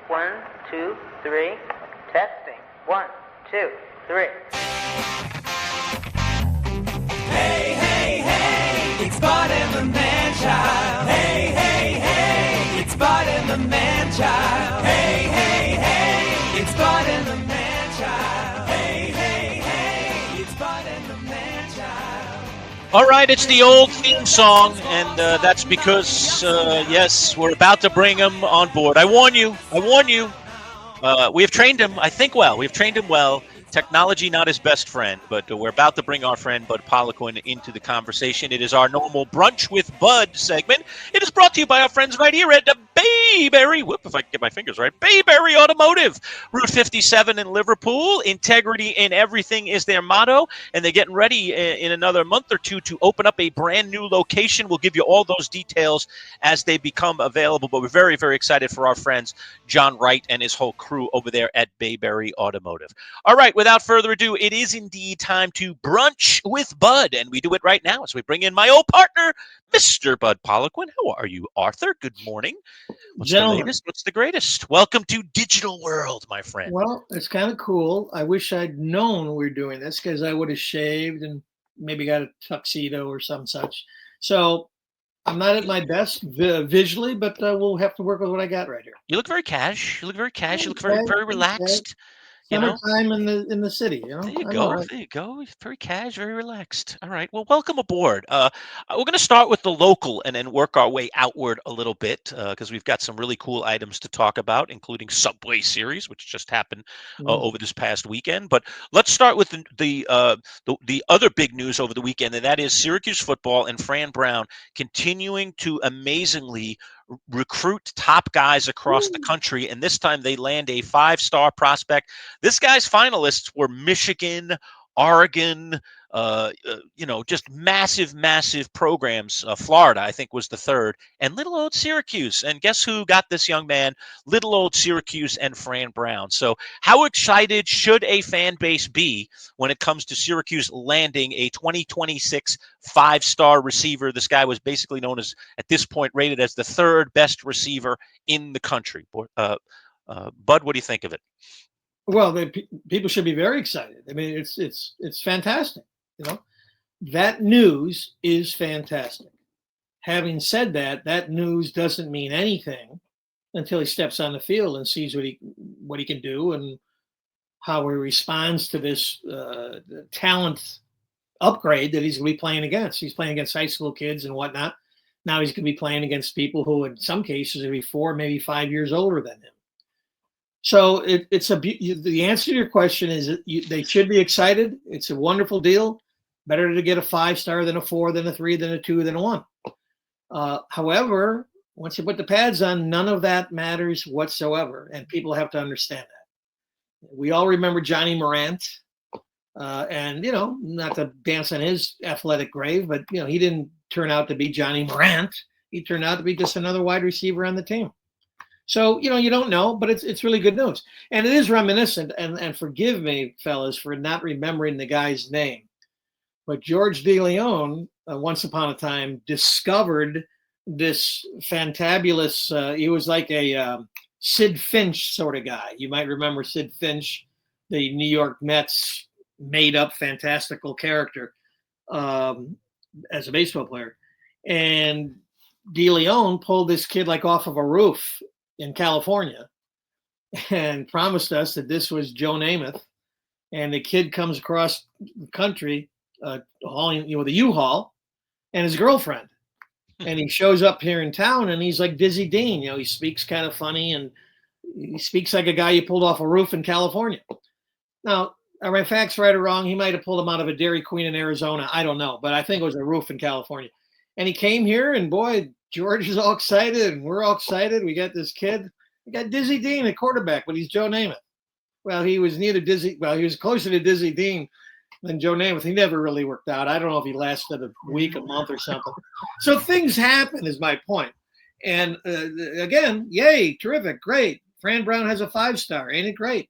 1, 2, 3. Testing. 1, 2, 3. Hey, hey, hey, it's Bud and the Manchild. Hey, hey, hey, it's Bud and the Manchild. Hey, hey, hey, it's Bud and the Manchild. Hey, hey, hey, it's Bud and the Manchild. All right, it's the old theme song, and that's because, yes, we're about to bring him on board. I warn you. We have trained him, I think, well. We've trained him well. Technology not his best friend, but we're about to bring our friend Bud Poliquin into the conversation. It is our normal Brunch with Bud segment. It is brought to you by our friends right here at the Bayberry, if I can get my fingers right, Bayberry Automotive, Route 57 in Liverpool. Integrity in everything is their motto, and they're getting ready in another month or two to open up a brand new location. We'll give you all those details as they become available, but we're very, very excited for our friends John Wright and his whole crew over there at Bayberry Automotive. All right, without further ado, it is indeed time to brunch with Bud, and we do it right now as we bring in my old partner, Mr. Bud Poliquin. How are you, Arthur? Good morning. What's the latest? What's the greatest? Welcome to Digital World, my friend. Well, it's kind of cool. I wish I'd known we were doing this because I would have shaved and maybe got a tuxedo or some such. So I'm not at my best visually, but we'll have to work with what I got right here. You look very cash. You look very cash. You look very, very relaxed. Summertime in the city, you know. There you go. Right. There you go. Very cash, very relaxed. All right. Well, welcome aboard. We're going to start with the local and then work our way outward a little bit because we've got some really cool items to talk about, including Subway Series, which just happened over this past weekend. But let's start with the other big news over the weekend, and that is Syracuse Football and Fran Brown continuing to amazingly recruit top guys across the country, and this time they land a 5-star prospect. This guy's finalists were Michigan, Oregon, just massive programs. Florida, I think, was the third, and little old Syracuse. And guess who got this young man? Little old Syracuse and Fran Brown. So how excited should a fan base be when it comes to Syracuse landing a 2026 5-star receiver? This guy was basically known as, at this point, rated as the third best receiver in the country. Bud, what do you think of it? Well, people should be very excited. I mean, it's fantastic. You know, that news is fantastic. Having said that, that news doesn't mean anything until he steps on the field and sees what he can do and how he responds to this talent upgrade that he's going to be playing against. He's playing against high school kids and whatnot. Now he's going to be playing against people who, in some cases, are 4, maybe 5 years older than him. So the answer to your question is they should be excited. It's a wonderful deal. Better to get a 5-star than a 4, than a 3, than a 2, than a 1. However, once you put the pads on, none of that matters whatsoever, and people have to understand that. We all remember Johnny Morant, and not to dance on his athletic grave, but he didn't turn out to be Johnny Morant. He turned out to be just another wide receiver on the team. So, you don't know, but it's really good news. And it is reminiscent, and forgive me, fellas, for not remembering the guy's name. But George DeLeon, once upon a time, discovered this fantabulous, he was like a Sid Finch sort of guy. You might remember Sid Finch, the New York Mets made-up fantastical character as a baseball player. And DeLeon pulled this kid like off of a roof in California and promised us that this was Joe Namath. And the kid comes across the country hauling, with a U-Haul and his girlfriend. And he shows up here in town and he's like Dizzy Dean. He speaks kind of funny and he speaks like a guy you pulled off a roof in California. Now, are my facts right or wrong? He might have pulled him out of a Dairy Queen in Arizona. I don't know, but I think it was a roof in California. And he came here and boy, George is all excited and we're all excited. We got this kid. We got Dizzy Dean at quarterback, but he's Joe Namath. Well, he was he was closer to Dizzy Dean than Joe Namath. He never really worked out. I don't know if he lasted a week, a month or something. So things happen is my point. And again, yay, terrific, great. Fran Brown has a 5-star. Ain't it great?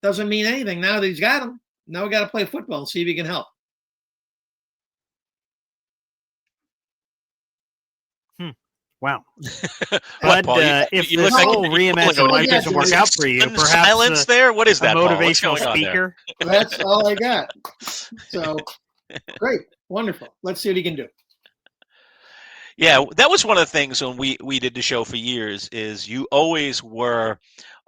Doesn't mean anything now that he's got him. Now we got to play football and see if he can help. Wow. What, Bud, Paul? if You this look like whole you're reimagine Googling life over there. doesn't work Was out it for you, sudden perhaps silence there? What is a that, Paul? What's motivational going on there? speaker. That's all I got. So great, wonderful. Let's see what he can do. Yeah, that was one of the things when we did the show for years. Is you always were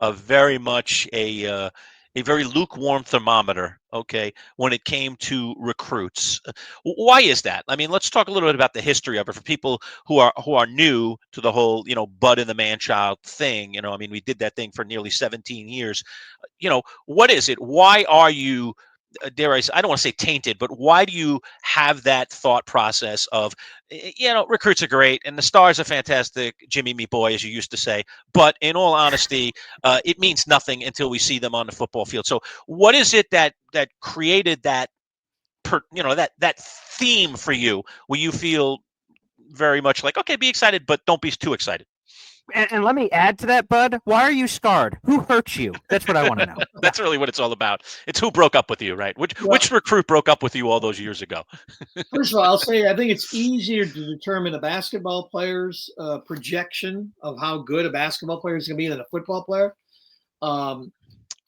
a very much a very lukewarm thermometer. Okay, when it came to recruits, why is that? I mean, let's talk a little bit about the history of it for people who are new to the whole Bud and the Manchild thing. I mean, we did that thing for nearly 17 years. What is it? Why are you? Dare I say, I don't want to say tainted, but why do you have that thought process of, recruits are great and the stars are fantastic, Jimmy me boy, as you used to say, but in all honesty, it means nothing until we see them on the football field. So what is it that created that, that theme for you where you feel very much like, okay, be excited, but don't be too excited? And let me add to that, Bud. Why are you scarred? Who hurt you? That's what I want to know. That's really what it's all about. It's who broke up with you, right? Which Well, recruit broke up with you all those years ago? first of all, I'll say I think it's easier to determine a basketball player's projection of how good a basketball player is going to be than a football player.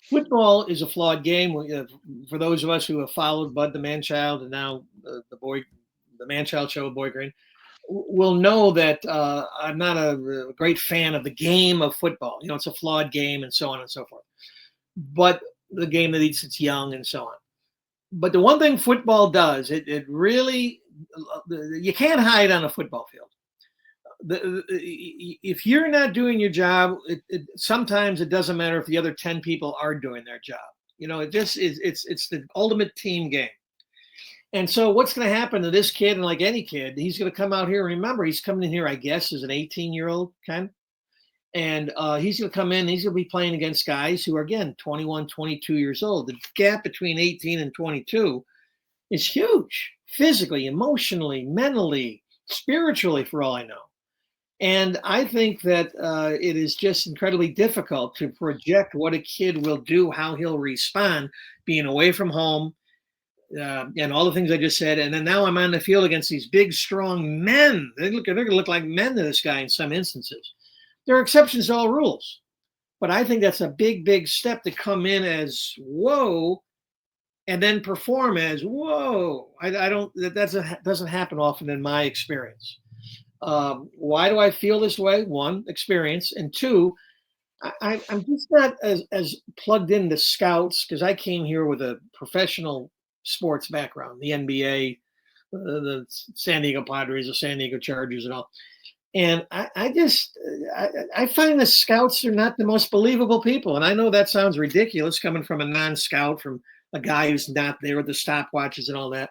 Football is a flawed game. For those of us who have followed Bud the Manchild and now the Manchild show, Boy Green, will know that I'm not a great fan of the game of football. It's a flawed game and so on and so forth. But the game that eats its young and so on. But the one thing football does, it really, you can't hide on a football field. If you're not doing your job, sometimes it doesn't matter if the other 10 people are doing their job. It just is. It's the ultimate team game. And so what's going to happen to this kid, and like any kid, he's going to come out here. Remember, he's coming in here, I guess, as an 18-year-old kind. And he's going to come in, he's going to be playing against guys who are, again, 21, 22 years old. The gap between 18 and 22 is huge, physically, emotionally, mentally, spiritually, for all I know. And I think that it is just incredibly difficult to project what a kid will do, how he'll respond, being away from home, and all the things I just said. And then now I'm on the field against these big, strong men. They're going to look like men to this guy in some instances. There are exceptions to all rules, but I think that's a big, big step to come in as whoa, and then perform as whoa. I don't. That doesn't happen often in my experience. Why do I feel this way? One, experience, and two, I'm just not as plugged into scouts because I came here with a professional sports background, the NBA, the San Diego Padres, the San Diego Chargers, and all. And I find the scouts are not the most believable people. And I know that sounds ridiculous coming from a non-scout, from a guy who's not there with the stopwatches and all that.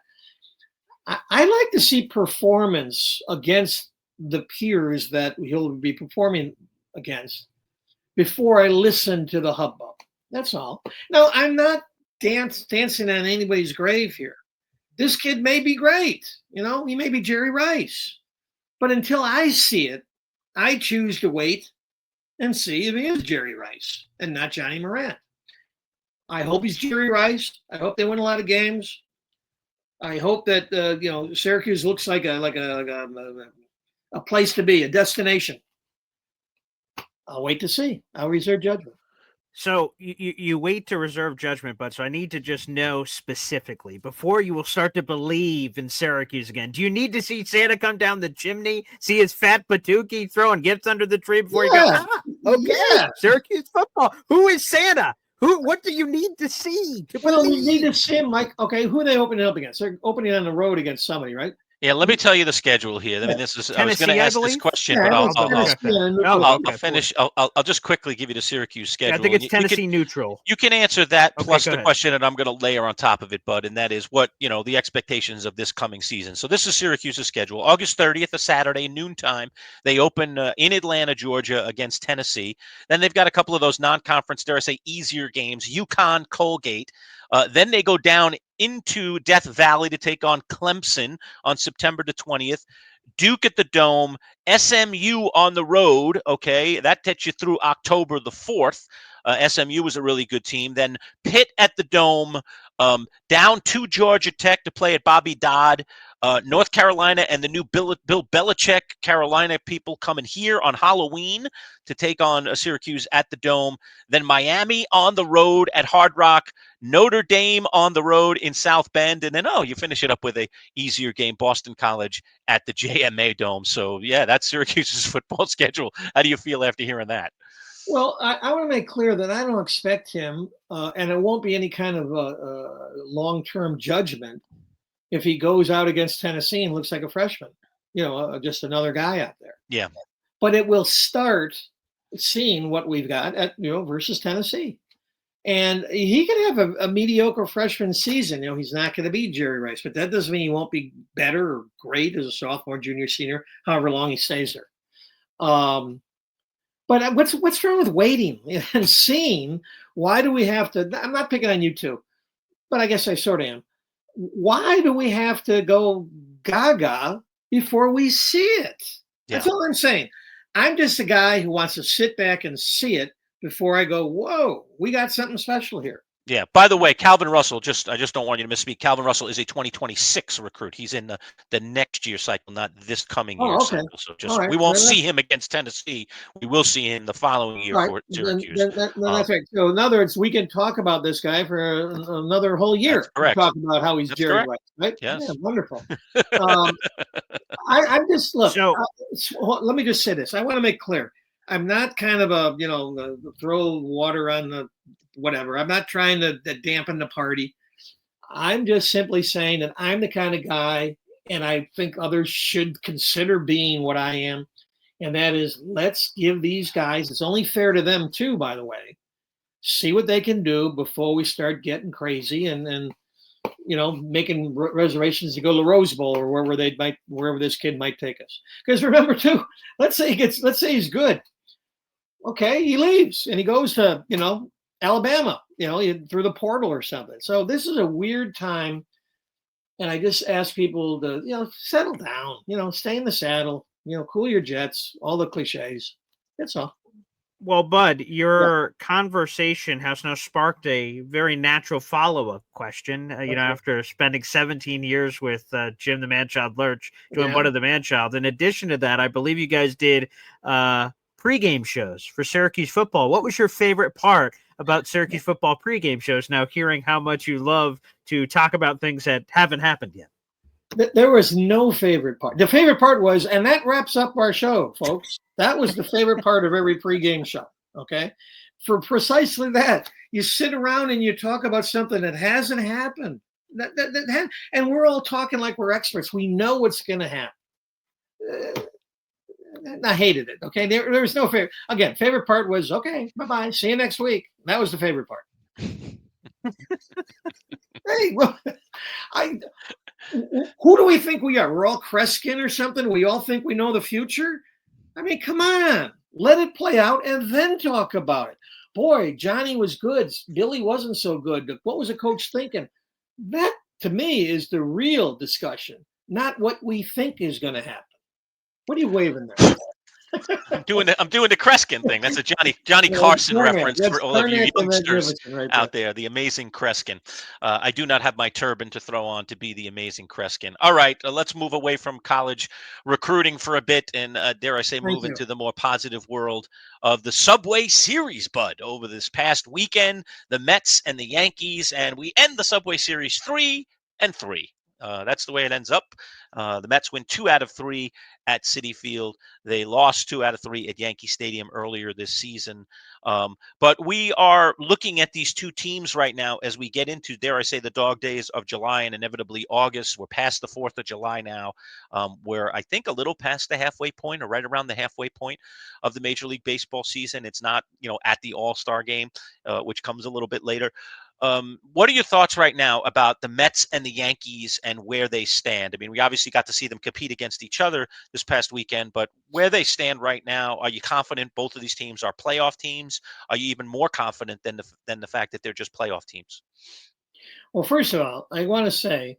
I like to see performance against the peers that he'll be performing against before I listen to the hubbub. That's all. No, I'm not dancing on anybody's grave here. This kid may be great. He may be Jerry Rice. But until I see it, I choose to wait and see if he is Jerry Rice and not Johnny Morant. I hope he's Jerry Rice. I hope they win a lot of games. I hope that Syracuse looks like a place to be, a destination. I'll wait to see. I'll reserve judgment. So you wait to reserve judgment, but so I need to just know specifically before you will start to believe in Syracuse again. Do you need to see Santa come down the chimney, see his fat Patuki throwing gifts under the tree before you go, okay, yeah. Syracuse football. Who is Santa? What do you need to see? Well, we need to see him, Mike. Okay, who are they opening up against? They're opening on the road against somebody, right? Yeah, let me tell you the schedule here. I mean, this is Tennessee, I was going to ask this question, but I'll finish. I'll just quickly give you the Syracuse schedule. Yeah, I think it's Tennessee neutral. You can answer that plus the ahead. question that I'm going to layer on top of it, Bud, and that is what the expectations of this coming season. So this is Syracuse's schedule. August 30th, a Saturday, noontime. They open in Atlanta, Georgia, against Tennessee. Then they've got a couple of those non-conference, dare I say, easier games. UConn, Colgate. Then they go down into Death Valley to take on Clemson on September the 20th. Duke at the Dome, SMU on the road. Okay, that gets you through October the 4th. SMU was a really good team. Then Pitt at the Dome, down to Georgia Tech to play at Bobby Dodd. North Carolina and the new Bill Belichick Carolina people coming here on Halloween to take on Syracuse at the Dome. Then Miami on the road at Hard Rock. Notre Dame on the road in South Bend. And then, you finish it up with a easier game, Boston College at the JMA Dome. So, yeah, that's Syracuse's football schedule. How do you feel after hearing that? Well, I want to make clear that I don't expect him, and it won't be any kind of long-term judgment if he goes out against Tennessee and looks like a freshman, just another guy out there. Yeah. But it will start seeing what we've got at, versus Tennessee. And he could have a mediocre freshman season. He's not going to be Jerry Rice, but that doesn't mean he won't be better or great as a sophomore, junior, senior, however long he stays there. But what's wrong with waiting and seeing? Why do we have to? I'm not picking on you two, but I guess I sort of am. Why do we have to go gaga before we see it? That's all I'm saying. I'm just a guy who wants to sit back and see it before I go, whoa, we got something special here. Yeah. By the way, Calvin Russell, I just don't want you to misspeak. Calvin Russell is a 2026 recruit. He's in the next year cycle, not this coming year cycle. So we won't see him against Tennessee. We will see him the following year for Syracuse. That's right. So in other words, we can talk about this guy for another whole year. That's correct. Talk about how he's Jerry Rice, right? Yes. Yeah, wonderful. I'm just look. So, let me just say this. I want to make clear. I'm not kind of a throw water on the whatever. I'm not trying to dampen the party. I'm just simply saying that I'm the kind of guy, and I think others should consider being what I am, and that is, let's give these guys, it's only fair to them too, by the way, see what they can do before we start getting crazy and making reservations to go to the Rose Bowl or wherever this kid might take us. Because remember too, let's say he's good. Okay, he leaves and he goes to, Alabama, through the portal or something. So this is a weird time. And I just ask people to, settle down, stay in the saddle, cool your jets, all the cliches. That's all. Well, Bud, your conversation has now sparked a very natural follow-up question. After spending 17 years with Jim the Manchild Lerch, doing Bud of the Manchild. In addition to that, I believe you guys did pregame shows for Syracuse football. What was your favorite part about Syracuse football pregame shows? Now, hearing how much you love to talk about things that haven't happened yet. There was no favorite part. The favorite part was, and that wraps up our show, folks. That was the favorite part of every pregame show. Okay. For precisely that, you sit around and you talk about something that hasn't happened. And we're all talking like we're experts. We know what's going to happen. I hated it. Okay. There was no favorite. Again, favorite part was, okay, bye-bye. See you next week. That was the favorite part. Hey, well, who do we think we are? We're all Kreskin or something? We all think we know the future? I mean, come on. Let it play out and then talk about it. Boy, Johnny was good. Billy wasn't so good. What was the coach thinking? That, to me, is the real discussion, not what we think is going to happen. What are you waving there? I'm doing the Kreskin thing. That's a Johnny Carson reference for all of you youngsters out there. The amazing Kreskin. I do not have my turban to throw on to be the amazing Kreskin. All right, let's move away from college recruiting for a bit and dare I say move into the more positive world of the Subway Series, Bud. Over this past weekend, the Mets and the Yankees, and we end the Subway Series 3-3. That's the way it ends up. The Mets win 2 out of 3 at Citi Field. They lost 2 out of 3 at Yankee Stadium earlier this season. But we are looking at these two teams right now as we get into, dare I say, the dog days of July and inevitably August. We're past the 4th of July now. We're, I think, a little past the halfway point or right around the halfway point of the Major League Baseball season. It's not, at the All-Star game, which comes a little bit later. What are your thoughts right now about the Mets and the Yankees and where they stand? I mean, we obviously got to see them compete against each other this past weekend, but where they stand right now, are you confident both of these teams are playoff teams? Are you even more confident than the fact that they're just playoff teams? Well, first of all, I want to say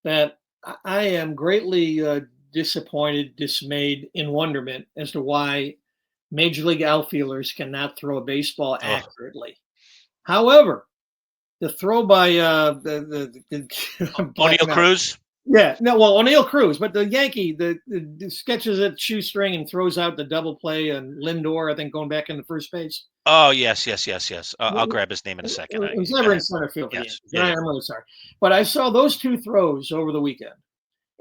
that I am greatly disappointed, dismayed, in wonderment as to why Major League outfielders cannot throw a baseball accurately. However, the throw by O'Neal Cruz. Yeah, no, well, O'Neill Cruz, but the Yankee, the sketches at shoestring and throws out the double play and Lindor, I think, going back into first base. Oh, yes. I'll grab his name in a second. It was Go never in ahead. center field for the Yes. Yankees. Yeah. I'm really sorry. But I saw those two throws over the weekend.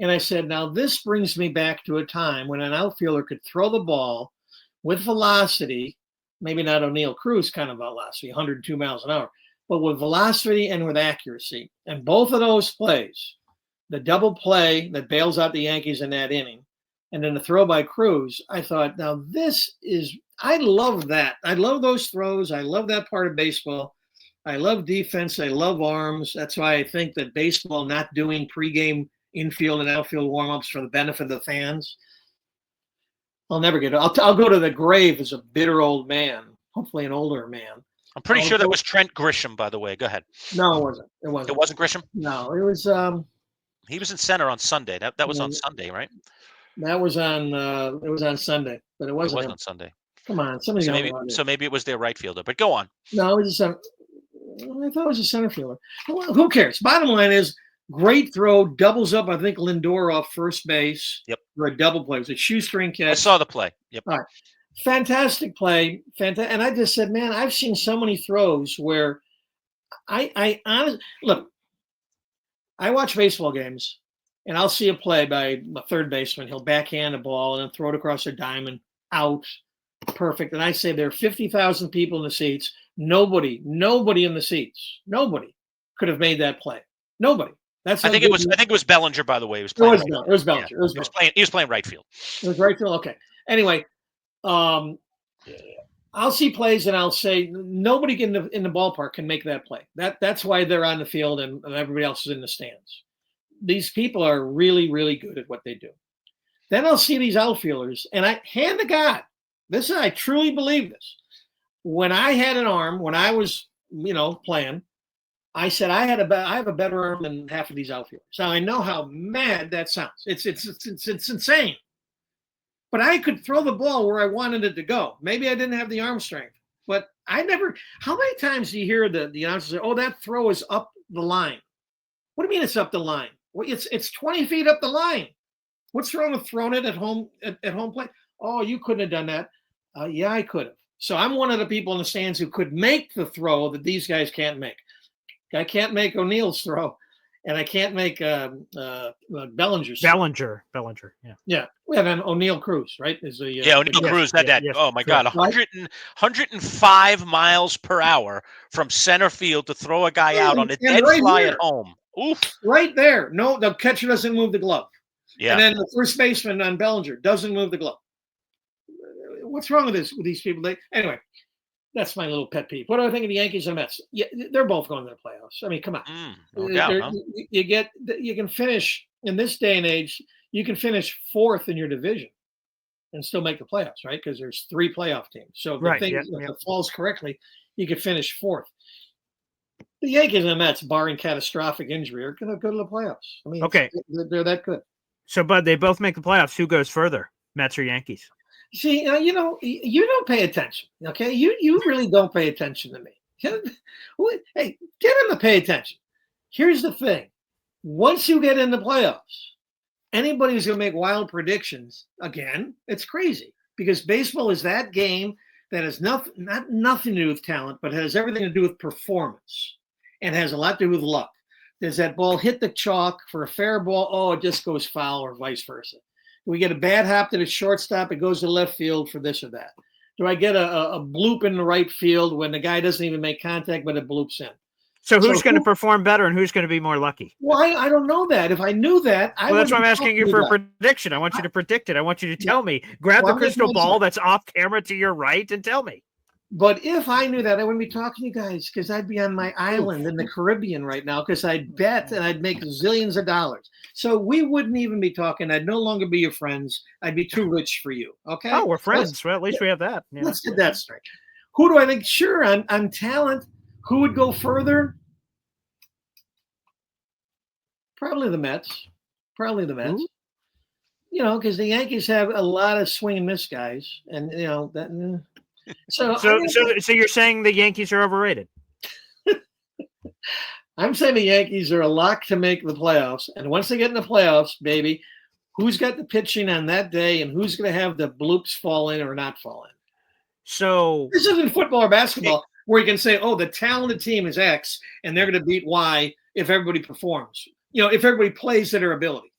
And I said, now this brings me back to a time when an outfielder could throw the ball with velocity, maybe not O'Neill Cruz kind of velocity, 102 miles an hour, but with velocity and with accuracy. And both of those plays, the double play that bails out the Yankees in that inning, and then the throw by Cruz, I thought, now I love that. I love those throws. I love that part of baseball. I love defense. I love arms. That's why I think that baseball not doing pregame infield and outfield warm-ups for the benefit of the fans. I'll never get it. I'll go to the grave as a bitter old man, hopefully an older man. I'm pretty sure that was Trent Grisham, by the way. Go ahead. No, it wasn't. It wasn't Grisham? No, it was He was in center on Sunday. That was on Sunday, right? that was on it was on Sunday, but it It wasn't was him. on Sunday. Come on, somebody's So maybe it was their right fielder. But go on. No, it was I thought it was a center fielder. Well, who cares? Bottom line is great throw, doubles up, I think, Lindor off first base. Yep. For a double play. It was a shoestring catch. I saw the play. Yep. All right. Fantastic play. Fantastic. And I just said, man, I've seen so many throws where I honestly look, I watch baseball games and I'll see a play by a third baseman. He'll backhand a ball and then throw it across a diamond, out, perfect. And I say there are 50,000 people in the seats. Nobody in the seats, nobody could have made that play. Nobody. I think it was Bellinger, by the way. He was playing. It was Bellinger. Yeah, he was playing right field. It was right field. Okay. Anyway, I'll see plays and I'll say nobody in the ballpark can make that play. That's why they're on the field and everybody else is in the stands. These people are really, really good at what they do. Then I'll see these outfielders, and I hand to God, I truly believe this. When I had an arm, when I was, playing, I said I have a better arm than half of these outfielders. Now I know how mad that sounds. It's insane. But I could throw the ball where I wanted it to go. Maybe I didn't have the arm strength, but I never. How many times do you hear the announcer say, "Oh, that throw is up the line"? What do you mean it's up the line? Well, it's 20 feet up the line. What's wrong with throwing it at home plate? Oh, you couldn't have done that. Yeah, I could have. So I'm one of the people in the stands who could make the throw that these guys can't make. I can't make O'Neill's throw, and I can't make Bellinger's throw. Bellinger. Yeah. Yeah, we have an O'Neill Cruz, right? O'Neill Cruz. yes, Oh my God, 105 miles per hour from center field to throw a guy out on a dead fly at home. Oof! Right there. No, the catcher doesn't move the glove. Yeah. And then the first baseman on Bellinger doesn't move the glove. What's wrong with these people? Anyway, that's my little pet peeve. What do I think of the Yankees and Mets? Yeah, they're both going to the playoffs. I mean, come on. No doubt, huh? You can finish in this day and age. You can finish fourth in your division and still make the playoffs, right? Because there's 3 playoff teams. So if it falls correctly, you could finish fourth. The Yankees and the Mets, barring catastrophic injury, are going to go to the playoffs. I mean, okay, they're that good. So, Bud, they both make the playoffs. Who goes further, Mets or Yankees? See, you don't pay attention, okay? You really don't pay attention to me. Hey, get him to pay attention. Here's the thing. Once you get in the playoffs, anybody who's going to make wild predictions, again, it's crazy. Because baseball is that game that has nothing to do with talent, but has everything to do with performance. And has a lot to do with luck. Does that ball hit the chalk for a fair ball? Oh, it just goes foul, or vice versa. Do we get a bad hop to the shortstop? It goes to left field for this or that. Do I get a bloop in the right field when the guy doesn't even make contact, but it bloops in? So who's going to perform better and who's going to be more lucky? Well, I don't know that. If I knew that, that's why I'm asking you for a prediction. I want you to predict it. I want you to tell me. Grab the crystal ball that's off camera to your right and tell me. But if I knew that, I wouldn't be talking to you guys because I'd be on my island in the Caribbean right now because I'd bet and I'd make zillions of dollars. So we wouldn't even be talking. I'd no longer be your friends. I'd be too rich for you. Okay? Oh, we're friends. Well, at least we have that. Yeah. Let's get that straight. Who do I think? Sure, on talent, who would go further? Probably the Mets. Ooh. Because the Yankees have a lot of swing and miss guys, and that. So you're saying the Yankees are overrated? I'm saying the Yankees are a lock to make the playoffs. And once they get in the playoffs, baby, who's got the pitching on that day and who's going to have the bloops fall in or not fall in? So this isn't football or basketball where you can say, oh, the talented team is X and they're going to beat Y if everybody performs. If everybody plays to their ability.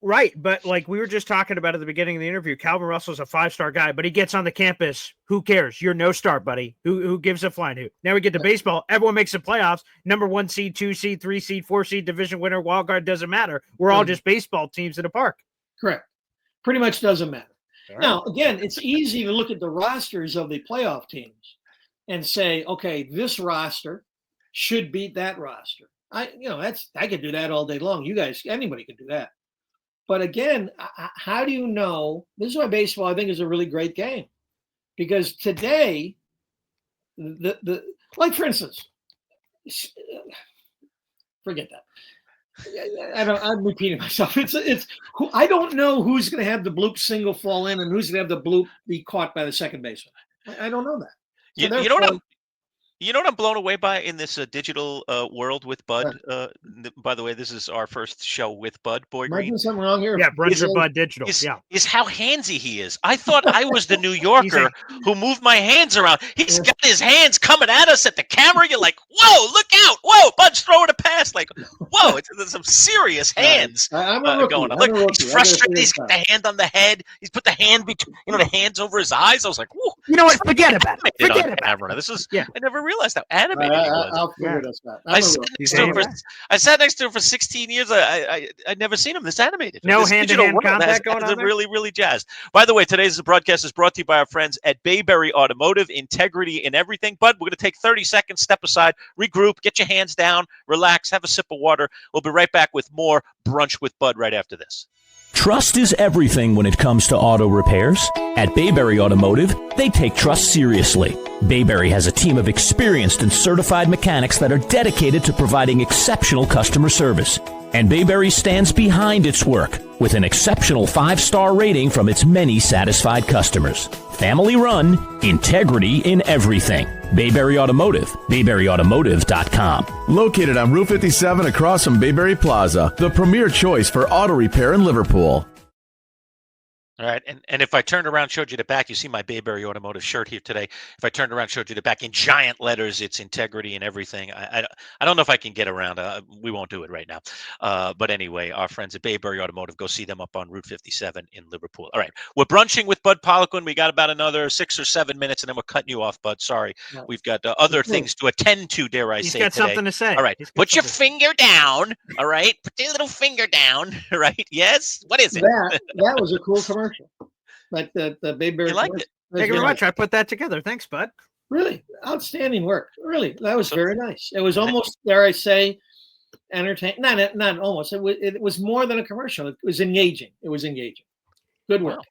right, but like we were just talking about at the beginning of the interview, Calvin Russell's a 5-star guy, but he gets on the campus. Who cares? You're no star, buddy. Who gives a flying hoot? Now we get to baseball. Everyone makes the playoffs. Number 1 seed, 2 seed, 3 seed, 4 seed, division winner, wild card, doesn't matter. We're all just baseball teams in a park. Correct. Pretty much doesn't matter. All right. Now, again, it's easy to look at the rosters of the playoff teams and say, okay, this roster should beat that roster. I could do that all day long. You guys, anybody could do that. But again, how do you know? This is why baseball, I think, is a really great game. Because today, like for instance, forget that. I'm repeating myself. I don't know who's going to have the bloop single fall in and who's going to have the bloop be caught by the second baseman. I don't know that. So you know what I'm blown away by in this digital world with Bud. By the way, this is our first show with Bud. Boy Am I Green. doing something wrong here? Yeah, Brunch or Bud Digital. Is how handsy he is. I thought I was the New Yorker who moved my hands around. He's got his hands coming at us at the camera. You're like, whoa, look out. Whoa, Bud's throwing a pass. Like, whoa, there's some serious hands I'm a rookie. going on. I'm a Look, rookie. he's frustrated. He's got the hand on the head. He's put the hand between, the hands over his eyes. I was like, whoa. You know what? Forget about it. Forget about Camera. This is, Yeah. I never realized how animated he was. I'll figure this out. I sat next to him for 16 years. I'd never seen him this animated. No This digital hand-to-hand world contact going has on him really, really jazzed. By the way, today's broadcast is brought to you by our friends at Bayberry Automotive. Integrity in everything. Bud, we're going to take 30 seconds, step aside, regroup, get your hands down, relax, have a sip of water. We'll be right back with more Brunch with Bud right after this. Trust is everything when it comes to auto repairs. At Bayberry Automotive, they take trust seriously. Bayberry has a team of experienced and certified mechanics that are dedicated to providing exceptional customer service. And Bayberry stands behind its work with an exceptional 5-star rating from its many satisfied customers. Family run, integrity in everything. Bayberry Automotive, BayberryAutomotive.com. Located on Route 57 across from Bayberry Plaza, the premier choice for auto repair in Liverpool. All right, and if I turned around, showed you the back, you see my Bayberry Automotive shirt here today. If I turned around, showed you the back in giant letters, it's integrity and everything. I don't know if I can get around. We won't do it right now. But anyway, our friends at Bayberry Automotive, go see them up on Route 57 in Liverpool. All right, we're brunching with Bud Poliquin. We got about another 6 or 7 minutes, and then we're cutting you off, Bud. Sorry, we've got other things to attend to. Dare I say? He's got today. something to say. All right, put your finger down. All right, put your little finger down. All right, yes. What is it? That was a cool commercial. But the Bayberry. You liked it. Thank you very much. I put that together. Thanks, Bud. Really outstanding work. Really, that was very nice. It was almost, dare I say, entertaining. Not almost. It was more than a commercial. It was engaging. Good work. Wow.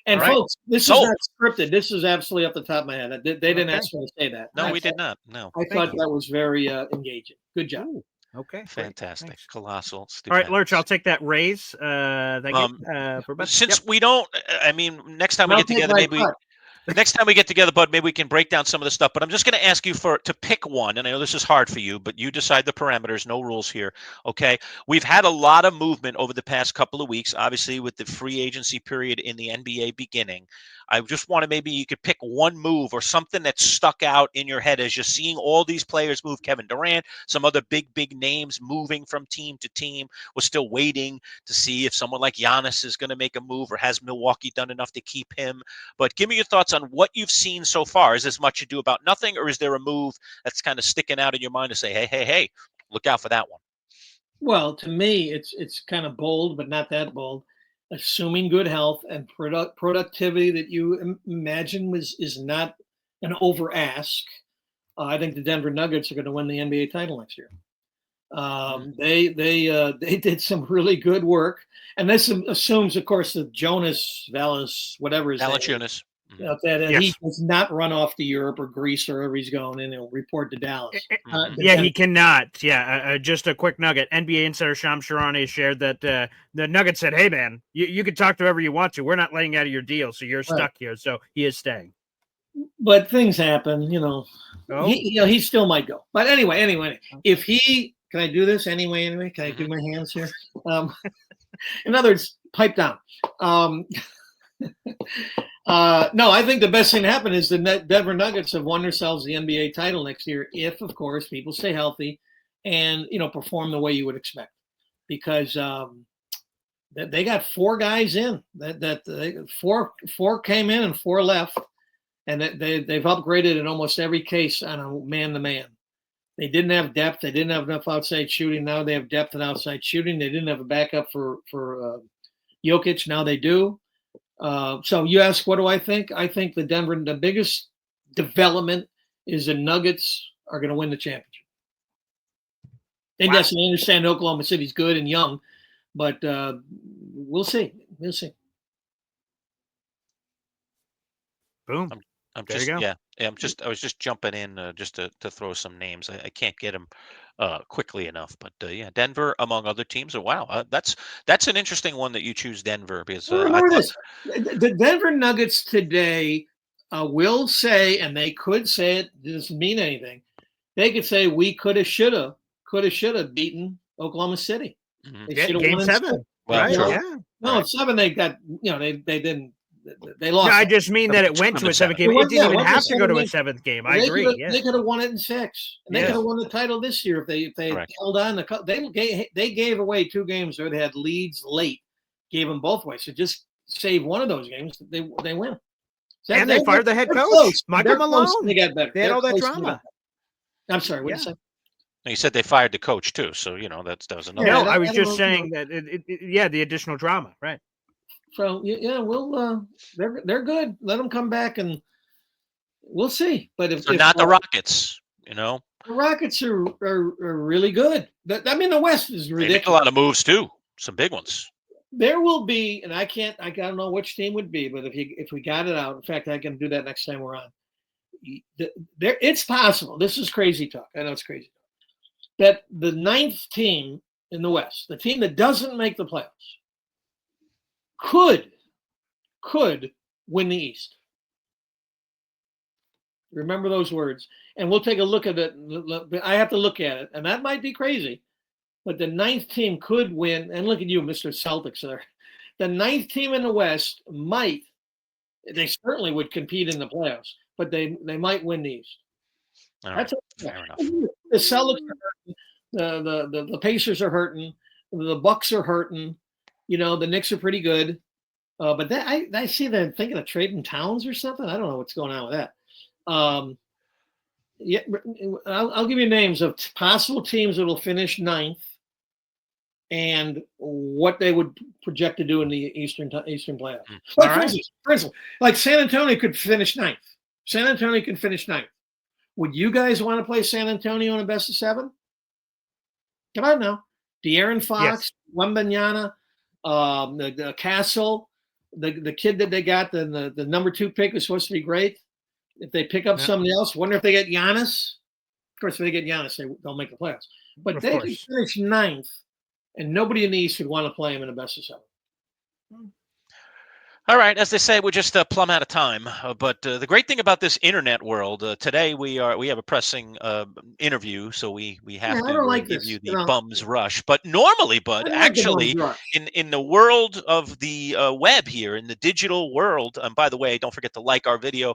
And All right. folks, this is not scripted. This is absolutely off the top of my head. They didn't ask me to say that. No, we did not. No. I thought that was very engaging. Good job. Ooh. Okay. Fantastic. Colossal. All Stupendous. right, Lurch, I'll take that raise. Thank you for Bud. Since we don't, I mean, next time we get together, maybe next time we get together, Bud, maybe we can break down some of the stuff. But I'm just going to ask you to pick one, and I know this is hard for you, but you decide the parameters. No rules here. Okay. We've had a lot of movement over the past couple of weeks, obviously with the free agency period in the NBA beginning. I just want to maybe you could pick one move or something that stuck out in your head as you're seeing all these players move. Kevin Durant, some other big names moving from team to team. We're still waiting to see if someone like Giannis is going to make a move or has Milwaukee done enough to keep him. But give me your thoughts on what you've seen so far. Is this much ado about nothing, or is there a move that's kind of sticking out in your mind to say, hey, look out for that one? Well, to me, it's kind of bold, but not that bold. Assuming good health and productivity that you imagine is not an over ask. I think the Denver Nuggets are going to win the NBA title next year. They did some really good work, and this assumes, of course, that Jonas Valanciunas. He does not run off to Europe or Greece or wherever he's going, and he'll report to Dallas. He cannot. Just a quick nugget. NBA insider Shams Charania shared that the Nuggets said, "Hey, man, you can talk to whoever you want to. We're not letting out of your deal, so you're stuck here." So he is staying. But things happen, He still might go. But anyway, if he Can I do this anyway? Can I do my hands here? In other words, pipe down. No, I think the best thing to happen is the Denver Nuggets have won themselves the NBA title next year, if, of course, people stay healthy and perform the way you would expect. Because they got 4 guys in. Four came in and 4 left, and they've upgraded in almost every case on a man-to-man. They didn't have depth. They didn't have enough outside shooting. Now they have depth and outside shooting. They didn't have a backup for Jokic. Now they do. So you ask, what do I think? I think the biggest development is the Nuggets are going to win the championship. And yes, I understand Oklahoma City's good and young, but we'll see. We'll see. Boom. I'm There just you go. I was just jumping in just to throw some names. I can't get them quickly enough, but Denver among other teams. Wow, that's an interesting one that you choose Denver because Well, I remember thought this: the Denver Nuggets today will say, and they could say it doesn't mean anything. They could say we could have, should have beaten Oklahoma City. They should have Game won in 7. Well, Right? sure. Yeah. No, in 7 they got they didn't. They lost. No, I just mean that it went to a 7th game. It didn't even have to go to a 7th game. I agree. Yeah. They could have won it in 6. And they could have won the title this year if they held on. They gave away 2 games where they had leads late, gave them both ways. So just save one of those games, they win. So And they fired the head coach, close. Michael Malone. They got better. They had all that drama. I'm sorry. What did you say? You said they fired the coach too, so that was another. No, I was just saying that. The additional drama, right? So we'll they're good. Let them come back and we'll see. But if not the Rockets, the Rockets are really good. The West is ridiculous. They make a lot of moves too, some big ones. There will be, and I don't know which team would be, but if we got it out, in fact, I can do that next time we're on. It's possible. This is crazy talk. I know it's crazy talk. That the 9th team in the West, the team that doesn't make the playoffs, could win the East. Remember those words. And we'll take a look at it. I have to look at it. And that might be crazy. But the 9th team could win. And look at you, Mr. Celtics there. The 9th team in the West they certainly would compete in the playoffs, but they might win the East. That's fair enough. The Celtics are hurting. The Pacers are hurting. The Bucks are hurting. The Knicks are pretty good. But I see they're thinking of trading Towns or something. I don't know what's going on with that. I'll give you names of possible teams that will finish 9th and what they would project to do in the Eastern playoffs. For instance, like San Antonio could finish 9th. San Antonio could finish 9th. Would you guys want to play San Antonio in a best of 7? Come on now. De'Aaron Fox, Wembanyama, the Castle, the kid that they got, the number 2 pick was supposed to be great. If they pick up somebody else, wonder if they get Giannis. Of course, if they get Giannis, they'll make the playoffs. But they could finish 9th, and nobody in the East would want to play him in a best of 7. All right, as they say, we're just plumb out of time. But the great thing about this internet world, today we have a pressing interview, so we have to give you the bum's rush. But normally, Bud, actually, in the world of the web here, in the digital world, and by the way, don't forget to like our video,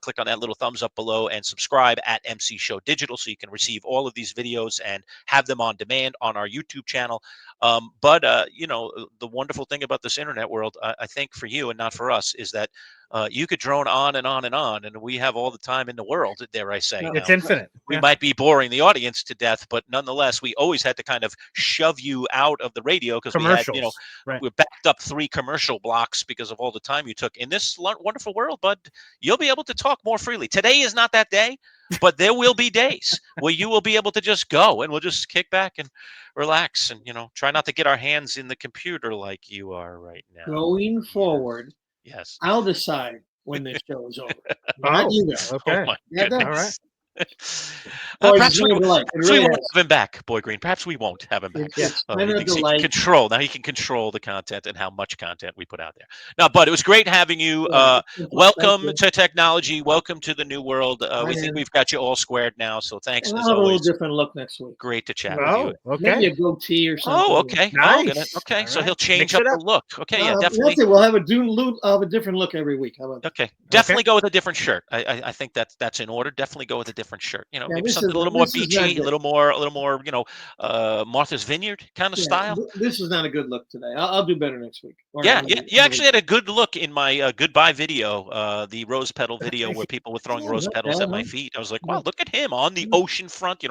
click on that little thumbs up below, and subscribe at MC Show Digital so you can receive all of these videos and have them on demand on our YouTube channel. But the wonderful thing about this internet world, I think for you and not for us, is that you could drone on and on and on, and we have all the time in the world, dare I say. It's infinite. We might be boring the audience to death, but nonetheless, we always had to kind of shove you out of the radio because we had, we backed up 3 commercial blocks because of all the time you took. In this wonderful world, Bud, you'll be able to talk more freely. Today is not that day, but there will be days where you will be able to just go, and we'll just kick back and relax and, try not to get our hands in the computer like you are right now. Going forward, yes, I'll decide when this show is over. Not you guys. Okay. Oh my goodness. All right. Boys, Perhaps it's we, been a delight. It perhaps we really won't has. have him back, Boy Green. Perhaps we won't have him back. It's He been a thinks he can delight. control. Now he can control the content and how much content we put out there. No, but it was great having you. Yeah, it's been fun. Thank Welcome you. to technology. Welcome to the new world. We think And- we've got you all squared now. So thanks And as I'll have a little always. different look next week. Great to chat with you. Oh, Maybe okay. a goatee or something. Oh, okay. Nice. Okay. All So right. he'll change Mix up it the up. look. Okay. Yeah, That's definitely. it. We'll have a different look every week. How about that? Okay. Definitely go with a different shirt. I think that's in order. Definitely go with a different shirt. You know, Yeah, maybe this something is- a little more this is not beachy, a good. little more, Martha's Vineyard kind of Yeah, style. this is not a good look today. I'll do better next week. Or Yeah, another- you actually had a good look in my goodbye video, the rose petal video where people were throwing Yeah, rose not petals bad, at my huh? feet. I was like, Yeah. wow, look at him on the ocean front,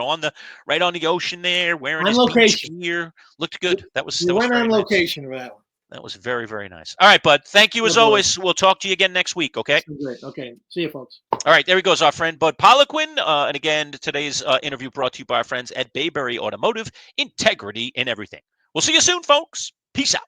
right on the ocean there, wearing On his location. beach gear. Looked good. That was You went very on nice. location for that one. That was very, very nice. All right, bud. Thank you Yeah, as boy. always. We'll talk to you again next week, okay? Great. Okay. See you, folks. All right, there he goes, our friend Bud Poliquin. And again, today's interview brought to you by our friends at Bayberry Automotive. Integrity in everything. We'll see you soon, folks. Peace out.